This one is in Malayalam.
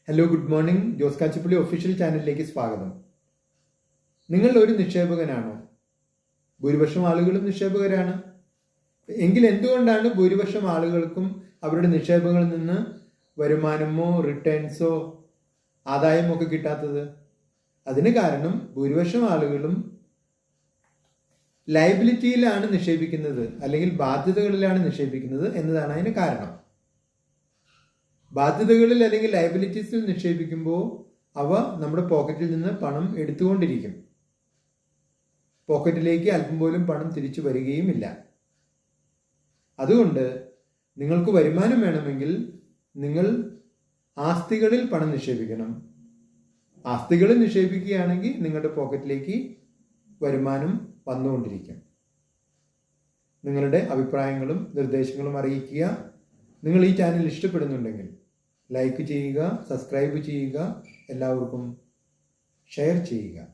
Hello, good morning. Jose Kachippally official ചാനലിലേക്ക് സ്വാഗതം. നിങ്ങൾ ഒരു നിക്ഷേപകനാണോ? ഭൂരിപക്ഷം ആളുകളും നിക്ഷേപകരാണ്. എങ്കിൽ എന്തുകൊണ്ടാണ് ഭൂരിപക്ഷം ആളുകൾക്കും അവരുടെ നിക്ഷേപങ്ങളിൽ നിന്ന് വരുമാനമോ റിട്ടേൺസോ ആദായമോ ഒക്കെ കിട്ടാത്തത്? അതിന് കാരണം ഭൂരിപക്ഷം ആളുകളും ലയബിലിറ്റിയിലാണ് നിക്ഷേപിക്കുന്നത്, അല്ലെങ്കിൽ ബാധ്യതകളിലാണ് നിക്ഷേപിക്കുന്നത് എന്നതാണ് അതിന് കാരണം. ബാധ്യതകളിൽ അല്ലെങ്കിൽ ലയബിലിറ്റീസിൽ നിക്ഷേപിക്കുമ്പോൾ അവ നമ്മുടെ പോക്കറ്റിൽ നിന്ന് പണം എടുത്തുകൊണ്ടിരിക്കും. പോക്കറ്റിലേക്ക് അല്പം പോലും പണം തിരിച്ചു വരികയുമില്ല. അതുകൊണ്ട് നിങ്ങൾക്ക് വരുമാനം വേണമെങ്കിൽ നിങ്ങൾ ആസ്തികളിൽ പണം നിക്ഷേപിക്കണം. ആസ്തികളിൽ നിക്ഷേപിക്കുകയാണെങ്കിൽ നിങ്ങളുടെ പോക്കറ്റിലേക്ക് വരുമാനം വന്നുകൊണ്ടിരിക്കും. നിങ്ങളുടെ അഭിപ്രായങ്ങളും നിർദ്ദേശങ്ങളും അറിയിക്കുക. നിങ്ങൾ ഈ ചാനൽ ഇഷ്ടപ്പെടുന്നുണ്ടെങ്കിൽ ലൈക്ക് ചെയ്യുക, സബ്സ്ക്രൈബ് ചെയ്യുക, എല്ലാവർക്കും ഷെയർ ചെയ്യുക.